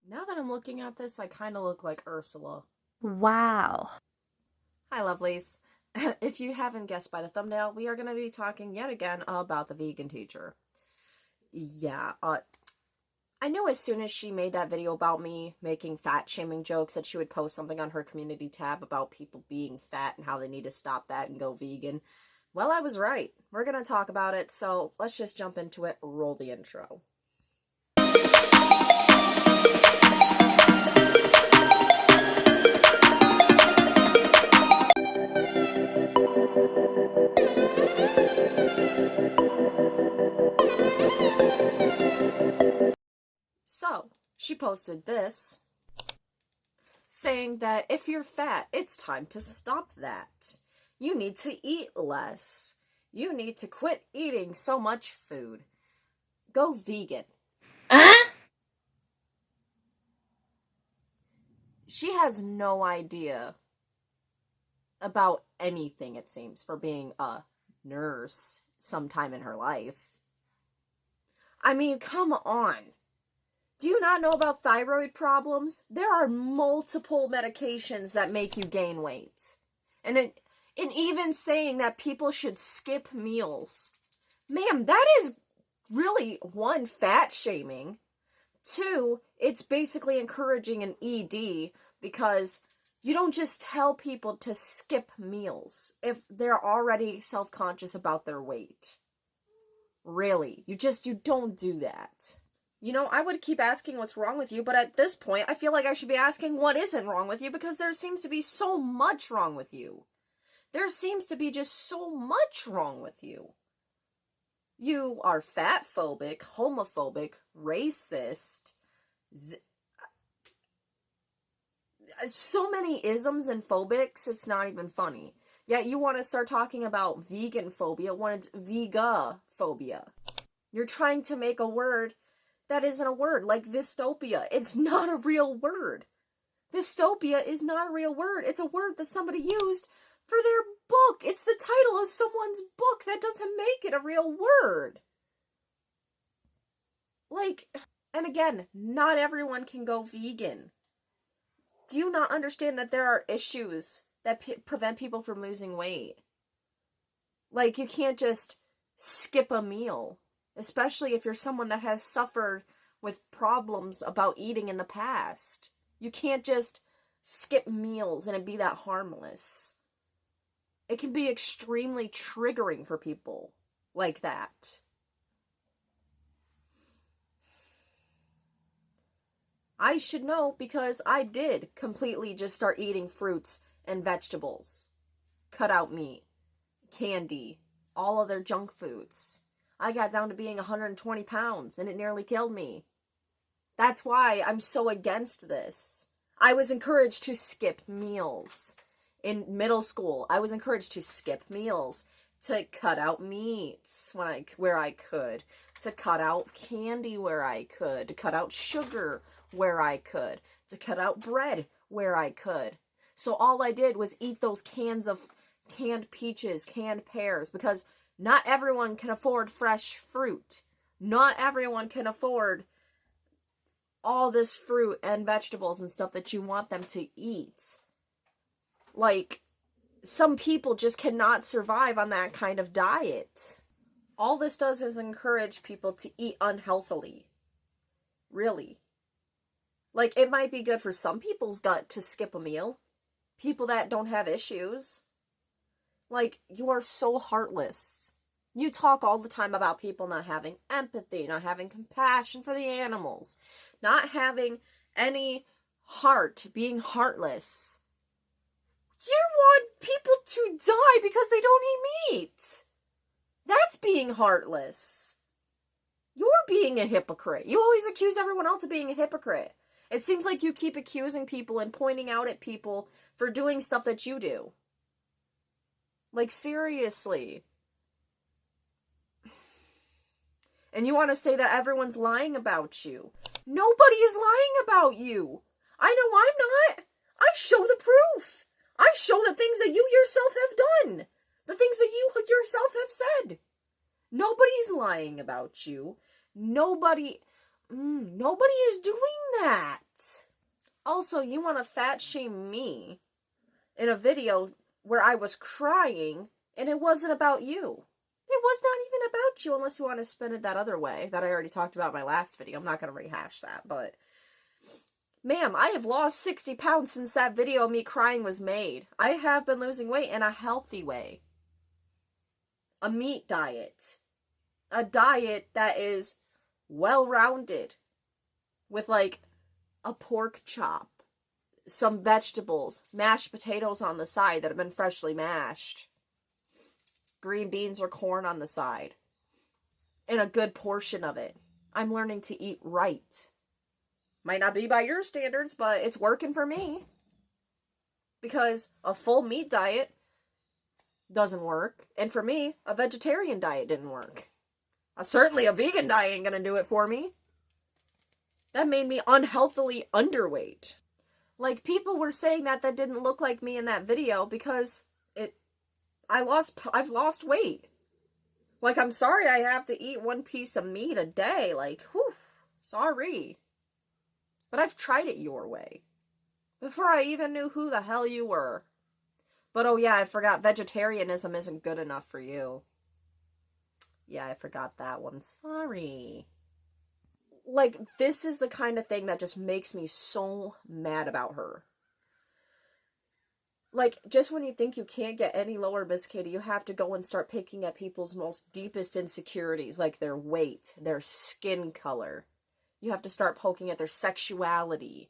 Now that I'm looking at this, I kind of look like Ursula. Wow. Hi, lovelies. If you haven't guessed by the thumbnail, we are going to be talking yet again about the vegan teacher. Yeah, I knew as soon as she made that video about me making fat-shaming jokes that she would post something on her community tab about people being fat and how they need to stop that and go vegan. Well, I was right. We're going to talk about it, so let's just jump into it. Roll the intro. So, she posted this, saying that if you're fat, it's time to stop that. You need to eat less. You need to quit eating so much food. Go vegan. She has no idea about anything, it seems, for being a nurse sometime in her life. I mean, come on. Do you not know about thyroid problems? There are multiple medications that make you gain weight. And even saying that people should skip meals. Ma'am, that is really, one, fat shaming. Two, it's basically encouraging an ED because you don't just tell people to skip meals if they're already self-conscious about their weight. Really, you don't do that. You know, I would keep asking what's wrong with you, but at this point, I feel like I should be asking what isn't wrong with you because there seems to be so much wrong with you. There seems to be just so much wrong with you. You are fat-phobic, homophobic, racist, so many isms and phobics, it's not even funny. Yet you want to start talking about vegan phobia when it's vegaphobia. You're trying to make a word that isn't a word, like dystopia. It's not a real word. Dystopia is not a real word. It's a word that somebody used for their book. It's the title of someone's book. That doesn't make it a real word. And again, not everyone can go vegan. Do you not understand that there are issues that prevent people from losing weight? You can't just skip a meal. Especially if you're someone that has suffered with problems about eating in the past. You can't just skip meals and it be that harmless. It can be extremely triggering for people like that. I should know because I did completely just start eating fruits and vegetables. Cut out meat, candy, all other junk foods. I got down to being 120 pounds, and it nearly killed me. That's why I'm so against this. I was encouraged to skip meals. In middle school, I was encouraged to skip meals, to cut out meats where I could, to cut out candy where I could, to cut out sugar where I could, to cut out bread where I could. So all I did was eat those cans of canned peaches, canned pears, because not everyone can afford fresh fruit. Not everyone can afford all this fruit and vegetables and stuff that you want them to eat. Some people just cannot survive on that kind of diet. All this does is encourage people to eat unhealthily. Really. It might be good for some people's gut to skip a meal. People that don't have issues. You are so heartless. You talk all the time about people not having empathy, not having compassion for the animals, not having any heart, being heartless. You want people to die because they don't eat meat. That's being heartless. You're being a hypocrite. You always accuse everyone else of being a hypocrite. It seems like you keep accusing people and pointing out at people for doing stuff that you do. Seriously. And you want to say that everyone's lying about you. Nobody is lying about you. I know I'm not. I show the proof. I show the things that you yourself have done. The things that you yourself have said. Nobody's lying about you. Nobody is doing that. Also, you want to fat shame me in a video where I was crying and it wasn't about you. It was not even about you unless you want to spin it that other way that I already talked about in my last video. I'm not going to rehash that, but ma'am, I have lost 60 pounds since that video of me crying was made. I have been losing weight in a healthy way. A meat diet. A diet that is well-rounded with like a pork chop, some vegetables, mashed potatoes on the side that have been freshly mashed, green beans or corn on the side, and a good portion of it. I'm learning to eat right. Might not be by your standards, but it's working for me. Because a full meat diet doesn't work. And for me, a vegetarian diet didn't work. Certainly a vegan diet ain't gonna do it for me. That made me unhealthily underweight. Like, people were saying that didn't look like me in that video because I've lost weight. Like, I'm sorry I have to eat one piece of meat a day. Like, whew, sorry. But I've tried it your way. Before I even knew who the hell you were. But oh yeah, I forgot, vegetarianism isn't good enough for you. Yeah, I forgot that one. Sorry. Like, this is the kind of thing that just makes me so mad about her. Like, just when you think you can't get any lower, Miss Kadie, you have to go and start picking at people's most deepest insecurities, like their weight, their skin color. You have to start poking at their sexuality.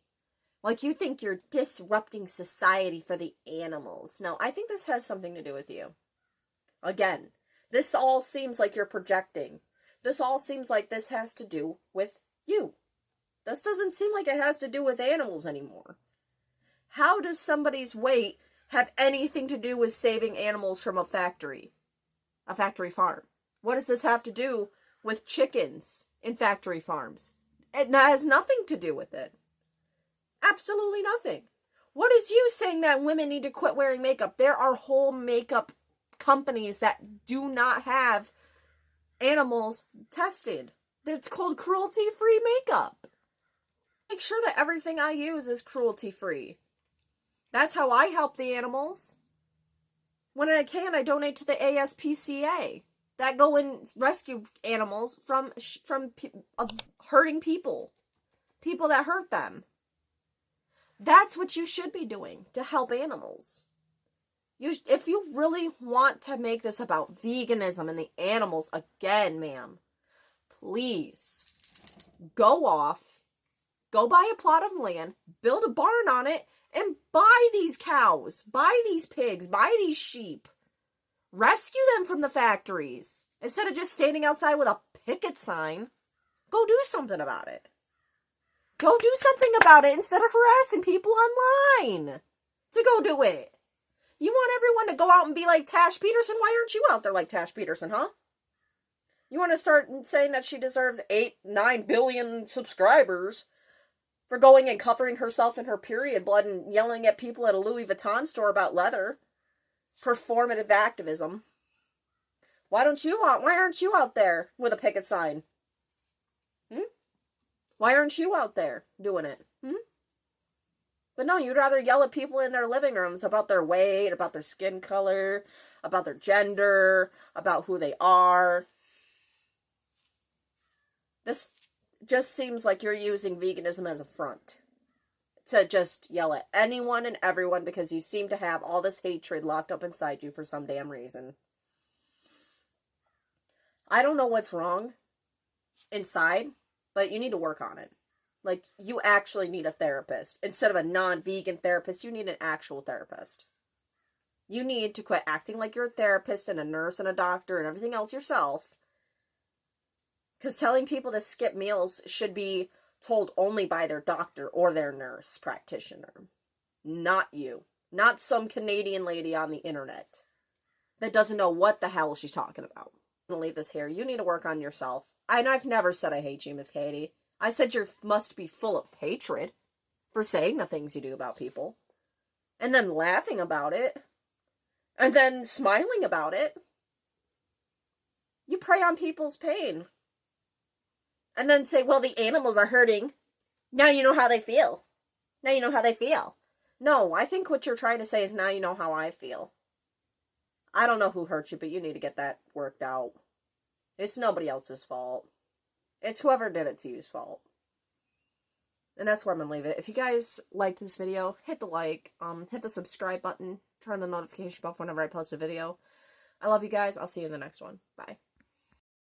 Like, you think you're disrupting society for the animals. No, I think this has something to do with you. Again, this all seems like you're projecting. This all seems like this has to do with you. This doesn't seem like it has to do with animals anymore. How does somebody's weight have anything to do with saving animals from a factory farm? What does this have to do with chickens in factory farms? It has nothing to do with it. Absolutely nothing. What is you saying that women need to quit wearing makeup? There are whole makeup companies that do not have animals tested. It's called cruelty-free makeup. Make sure that everything I use is cruelty-free. That's how I help the animals. When I can, I donate to the ASPCA that go and rescue animals from hurting people that hurt them. That's what you should be doing to help animals. If you really want to make this about veganism and the animals again, ma'am, please go off, go buy a plot of land, build a barn on it, and buy these cows, buy these pigs, buy these sheep. Rescue them from the factories. Instead of just standing outside with a picket sign, go do something about it. Go do something about it instead of harassing people online. To go do it. You want everyone to go out and be like Tash Peterson? Why aren't you out there like Tash Peterson, huh? You want to start saying that she deserves 8-9 billion subscribers for going and covering herself in her period blood and yelling at people at a Louis Vuitton store about leather. Performative activism. Why aren't you out there with a picket sign? Why aren't you out there doing it? But no, you'd rather yell at people in their living rooms about their weight, about their skin color, about their gender, about who they are. This just seems like you're using veganism as a front to just yell at anyone and everyone because you seem to have all this hatred locked up inside you for some damn reason. I don't know what's wrong inside, but you need to work on it. Like, you actually need a therapist. Instead of a non-vegan therapist, you need an actual therapist. You need to quit acting like you're a therapist and a nurse and a doctor and everything else yourself. Because telling people to skip meals should be told only by their doctor or their nurse practitioner. Not you. Not some Canadian lady on the internet that doesn't know what the hell she's talking about. I'm going to leave this here. You need to work on yourself. And I've never said I hate you, Miss Kadie. I said you must be full of hatred for saying the things you do about people. And then laughing about it. And then smiling about it. You prey on people's pain. And then say, well, the animals are hurting. Now you know how they feel. Now you know how they feel. No, I think what you're trying to say is now you know how I feel. I don't know who hurt you, but you need to get that worked out. It's nobody else's fault. It's whoever did it to you's fault. And that's where I'm going to leave it. If you guys liked this video, hit the like, hit the subscribe button, turn the notification bell whenever I post a video. I love you guys. I'll see you in the next one. Bye.